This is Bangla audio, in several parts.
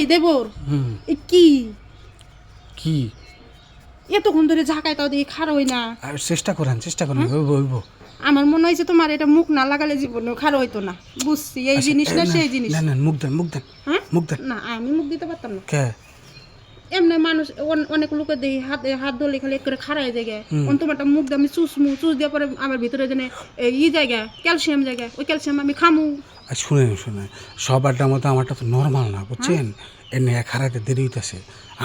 এই দেবর এ কি এতক্ষণ ধরে ঝাঁকায় তাও দিয়ে খার হই না। আর চেষ্টা করেন হইব। আমার মনে হয়েছে তোমার এটা মুখ না লাগালে জীবনেও খার হইতো না। বুঝছি এই জিনিস না সেই জিনিস। না মুখ দেন মুখ দেন। না আমি মুখ দিতে পারতাম না। কে এমনি মানুষ অনেক লোকের দেখি হাত ধরলে খালি এক করে খারাই জায়গায় তোমারটা মুখ দিয়ে আমি চুষ দেওয়ার পরে আমার ভিতরে যেন ই জায়গা ক্যালসিয়াম জায়গা ওই ক্যালসিয়াম আমি খামু। শুনে সবারটার মতো আমারটা তো নর্মাল না বুঝছেন। এমনি খারাইতে দেরি হইতেছে।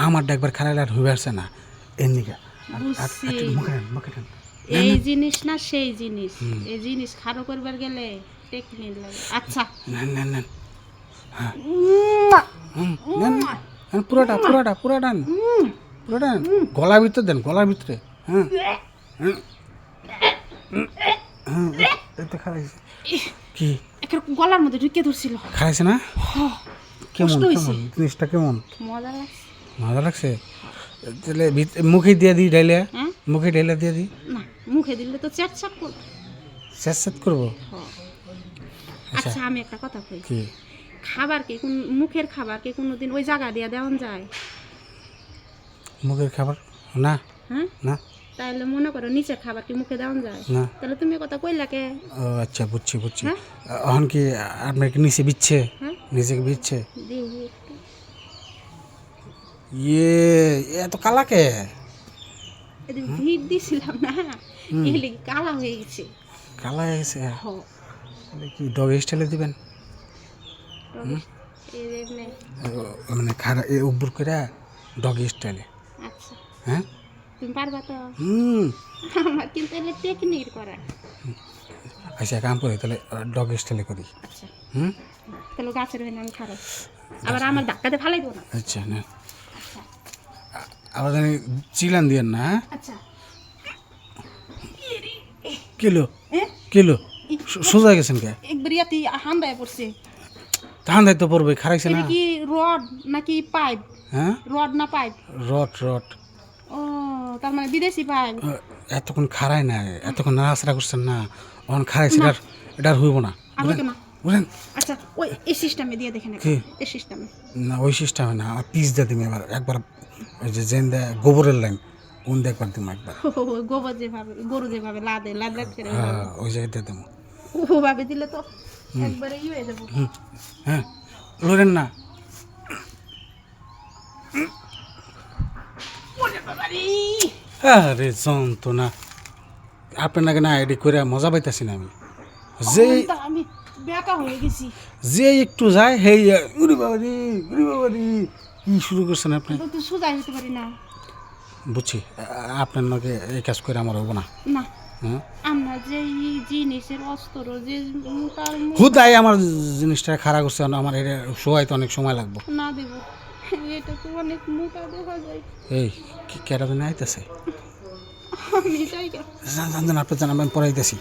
আমারটা একবার খারাইলে আর হইবে আসছে না এমনিকা। মুখে দেন। এই জিনিস না সেই জিনিস। এই জিনিস খারো করবার গেলে টেকনিক লাগে। আচ্ছা নেন পুরোটা গলার ভিতরে দেন গলার ভিতরে। খারাইছে কি গলার মধ্যে ঢুকে ধরছিল। খারাইছে না? কেমন জিনিসটা কেমন? মজা লাগছে। তাহলে মুখে দিয়ে দিই ডাইলে মুখে ডাইলে দিয়ে দিই। না মুখে দিলে তো চ্যাট করবো। চ্যাট করবো। আচ্ছা আমি একটা কথা কই। কি খাবার কি মুখের খাবার কি কোনোদিন ওই জায়গা দিয়ে দেওয়া যায়? মুখের খাবার না। না তাহলে মনে করো নিচের খাবার কি মুখে দেওয়া যায়? না। তাহলে তুমি কথা কইলা কে? ও আচ্ছা বুঝছি এখন কি আপনার কি নিচে বিচ্ছে? নিচে কি বিচ্ছে? এত কালা কে? ভিড় দিছিলাম না এলে কালা হয়ে গেছে। কালা হয়ে গেছে কি ডগ স্টাইলে দিবেন? মানে খারা উপর করে ডগ স্টাইলে। আচ্ছা হ্যাঁ তুমি পারবা তো? আমার কিন্তু এলে টেকনিক করা। আচ্ছা কাম করি তাহলে ডগ স্টাইলে করি। আচ্ছা তাহলে গাছের হয়ে আমি খারাপ আবার আমার ধাক্কাতে ফালাই দেবো না। আচ্ছা না আবার জানি চিলান দিয়েন না। আচ্ছা কিলো সোজা গেছেন কে? একবার ইয়াতে হান্দায় পড়ছে। ঠান্ডায় তো পড়বে খারাইছে না? কি রড নাকি পাইপ? হ্যাঁ রড না পাইপ? রড। ও তার মানে বিদেশি পাইপ। এতক্ষণ খারাই না এতক্ষণ নাড়াচাড়া করছেন না অন খারাইছে এটা আর হইব না বুঝলেন। আচ্ছা ওই এই সিস্টেমে দিয়ে দেখেন এই সিস্টেমে না ওই সিস্টেমে না পিস দিয়ে দিম একবার ওই যে জেন দেয় গোবরের লাইন কোন দিয়ে একবার দিম একবার। গোবর যেভাবে গরু যেভাবে লাদে করে ওই জায়গায় দিয়ে দেবো। ওভাবে দিলে তো একবারে হয়ে যাবো। হ্যাঁ লড়েন না। আরে যন্ত্রণা আপনার নাকি না এডি করে মজা পাইতেছি না আমি। আমি বেকা হয়ে গেছি। যে একটু যায় হেই উরি বাবারি কি শুরু করছেন আপনি? তো সোজা হতে পারি না। বুঝছি আপনার নাকি এই কাজ করে আমার হবো না। না আমরা যে জিনিসের অস্ত্র যে হুদাই আমার জিনিসটা খারাপ করছে আমার এটা শোয়াই তো অনেক সময় লাগবে। না দেব এটা তো অনেক মোটা দেখা যায়। এই কেটা দিন আইতেছে আমি যাই জান আপনি জান আমি পড়াইতেছি।